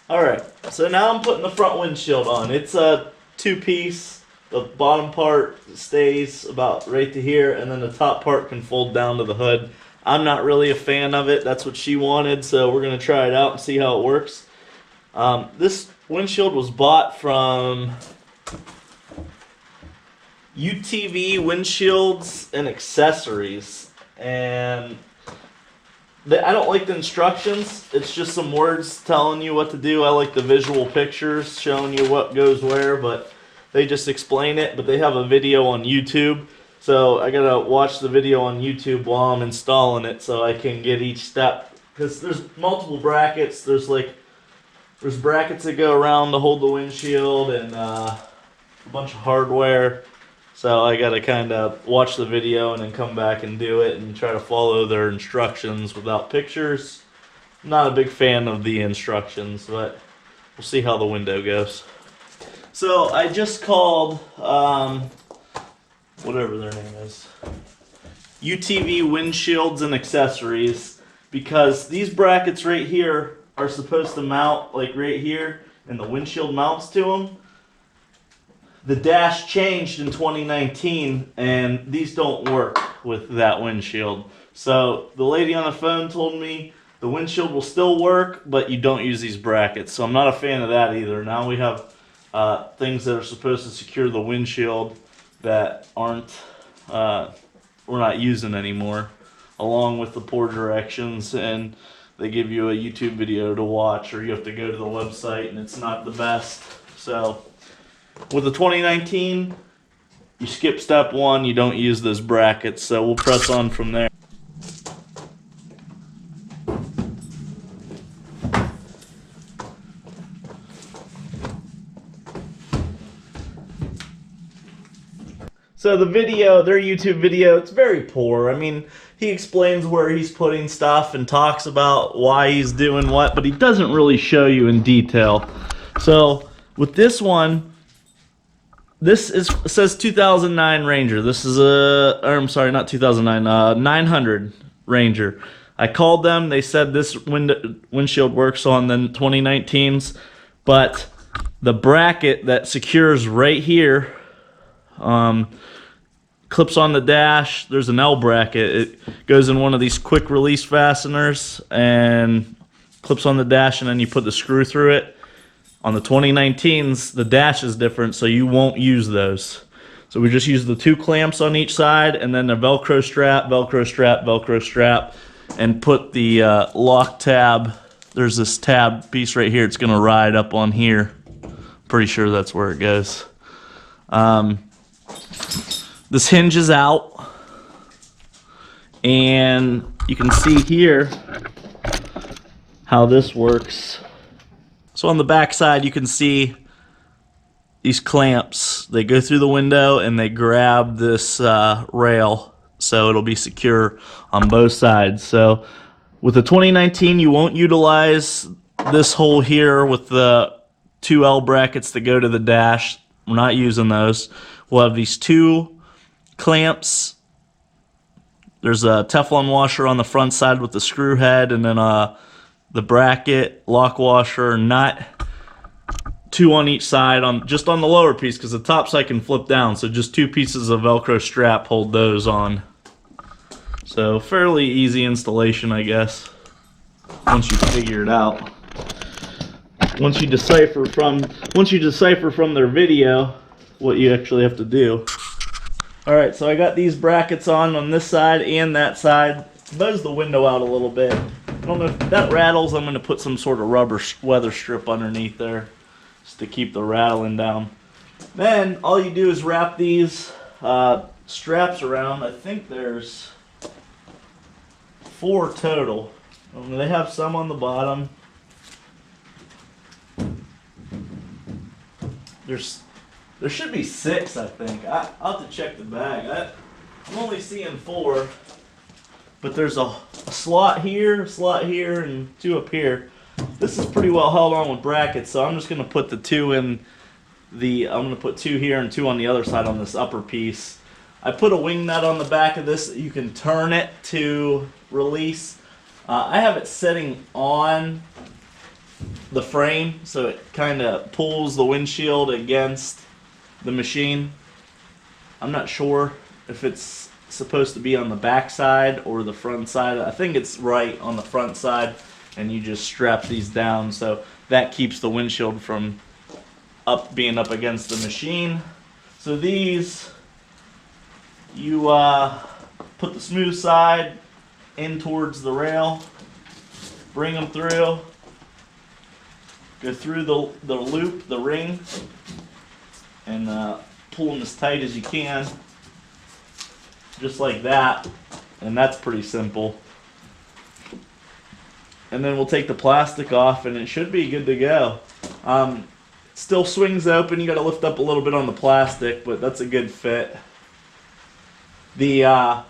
Alright, so now I'm putting the front windshield on. It's a two-piece. The bottom part stays about right to here, and then the top part can fold down to the hood. I'm not really a fan of it. That's what she wanted, so we're going to try it out and see how it works. This windshield was bought from UTV Windshields and Accessories, and I don't like the instructions. It's just some words telling you what to do. I like the visual pictures showing you what goes where, but they just explain it. But they have a video on YouTube, so I gotta watch the video on YouTube while I'm installing it so I can get each step. Because there's multiple brackets. There's brackets that go around to hold the windshield and a bunch of hardware. So I gotta kind of watch the video and then come back and do it and try to follow their instructions without pictures. I'm not a big fan of the instructions, but we'll see how the window goes. So I just called, whatever their name is, UTV Windshields and Accessories, because these brackets right here are supposed to mount like right here, and the windshield mounts to them. The dash changed in 2019, and these don't work with that windshield. So the lady on the phone told me the windshield will still work, but you don't use these brackets. So I'm not a fan of that either. Now we have things that are supposed to secure the windshield that aren't, we're not using anymore, along with the poor directions, and they give you a YouTube video to watch, or you have to go to the website, and it's not the best. So with the 2019, you skip step one, you don't use those brackets, so we'll press on from there. So the video, their YouTube video, it's very poor. I mean, he explains where he's putting stuff and talks about why he's doing what, but he doesn't really show you in detail. So with this one, it says 2009 Ranger. This is I'm sorry, not 2009, 900 Ranger. I called them. They said this windshield works on the 2019s, but the bracket that secures right here clips on the dash. There's an L bracket. It goes in one of these quick release fasteners and clips on the dash, and then you put the screw through it. On the 2019s, the dash is different, so you won't use those. So we just use the two clamps on each side, and then the Velcro strap, Velcro strap, Velcro strap, and put the lock tab. There's this tab piece right here. It's going to ride up on here. Pretty sure that's where it goes. This hinges out, and you can see here how this works. So on the back side, you can see these clamps. They go through the window and they grab this rail, so it'll be secure on both sides. So with the 2019, you won't utilize this hole here with the two L brackets that go to the dash. We're not using those. We'll have these two clamps. There's a Teflon washer on the front side with the screw head, and then the bracket, lock washer, nut, two on each side, just on the lower piece, because the top side can flip down, so just two pieces of Velcro strap hold those on. So fairly easy installation, I guess, once you figure it out. Once you decipher from their video what you actually have to do. Alright, so I got these brackets on this side and that side. Buzz the window out a little bit. I don't know if that rattles. I'm going to put some sort of rubber weather strip underneath there just to keep the rattling down. Then all you do is wrap these straps around. I think there's 4 total. They have some on the bottom. There should be 6, I think. I'll have to check the bag. I'm only seeing 4. But there's a slot here, and 2 up here. This is pretty well held on with brackets, so I'm just going to put the 2 in I'm going to put 2 here and 2 on the other side on this upper piece. I put a wing nut on the back of this. You can turn it to release. I have it setting on the frame, so it kind of pulls the windshield against the machine. I'm not sure if it's supposed to be on the back side or the front side. I think it's right on the front side, and you just strap these down, so that keeps the windshield from being up against the machine. So these, you put the smooth side in towards the rail, bring them through, go through the loop, the ring, and pull them as tight as you can, just like that, and that's pretty simple. And then we'll take the plastic off and it should be good to go. It still swings open, you got to lift up a little bit on the plastic, but that's a good fit. The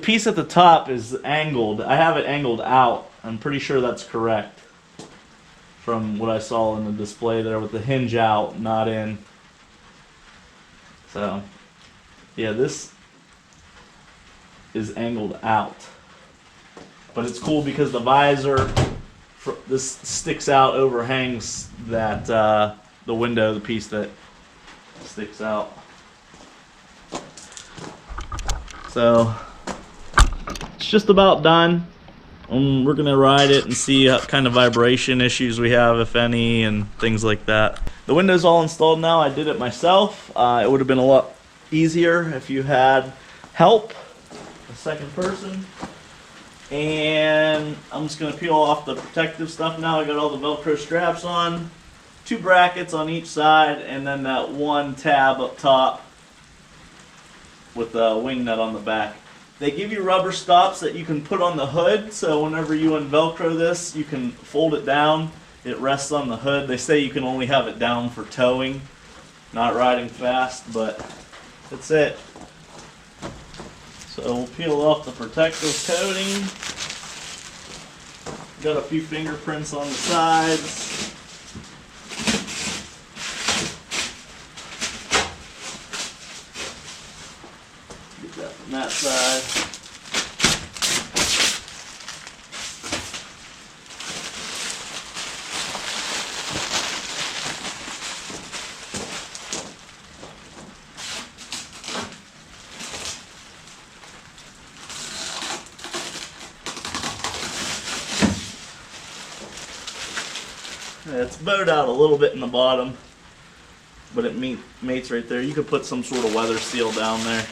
piece at the top is angled. I have it angled out. I'm pretty sure that's correct from what I saw in the display there, with the hinge out, not in. So, yeah, this is angled out. But it's cool because the visor, this sticks out, overhangs that the window, the piece that sticks out. So, it's just about done. We're going to ride it and see what kind of vibration issues we have, if any, and things like that. The window's all installed now. I did it myself. It would have been a lot easier if you had help, a second person. And I'm just going to peel off the protective stuff now. I got all the Velcro straps on, 2 brackets on each side, and then that one tab up top with the wing nut on the back. They give you rubber stops that you can put on the hood, so whenever you unvelcro this, you can fold it down. It rests on the hood. They say you can only have it down for towing, not riding fast, but that's it. So we'll peel off the protective coating. Got a few fingerprints on the sides. Get that from that side. It's bowed out a little bit in the bottom, but it mates right there. You could put some sort of weather seal down there.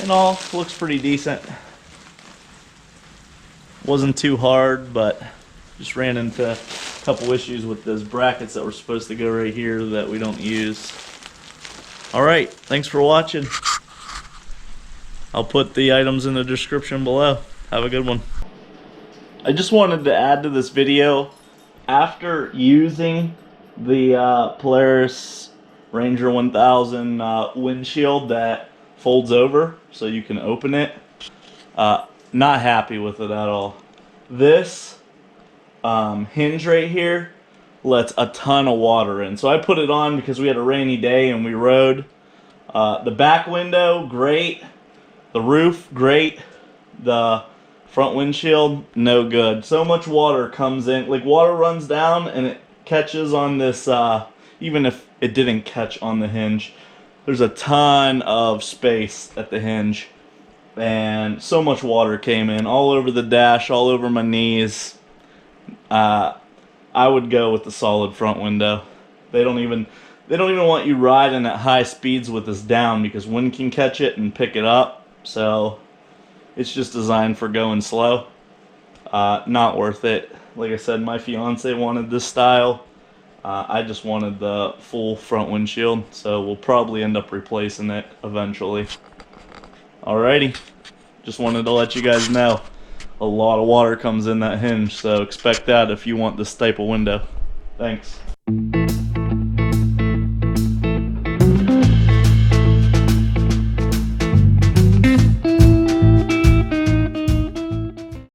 And all looks pretty decent. Wasn't too hard, but just ran into a couple issues with those brackets that were supposed to go right here that we don't use. Alright, thanks for watching. I'll put the items in the description below. Have a good one. I just wanted to add to this video, after using the Polaris Ranger 1000 windshield that folds over so you can open it, not happy with it at all. This hinge right here lets a ton of water in. So I put it on because we had a rainy day and we rode. The back window, great. The roof, great. The front windshield, no good. So much water comes in, like water runs down and it catches on this, even if it didn't catch on the hinge, there's a ton of space at the hinge. And so much water came in, all over the dash, all over my knees. I would go with the solid front window. They don't even want you riding at high speeds with this down because wind can catch it and pick it up. So it's just designed for going slow. Not worth it. Like I said, my fiance wanted this style. I just wanted the full front windshield, so we'll probably end up replacing it eventually. Alrighty, just wanted to let you guys know. A lot of water comes in that hinge, so expect that if you want this type of window. Thanks.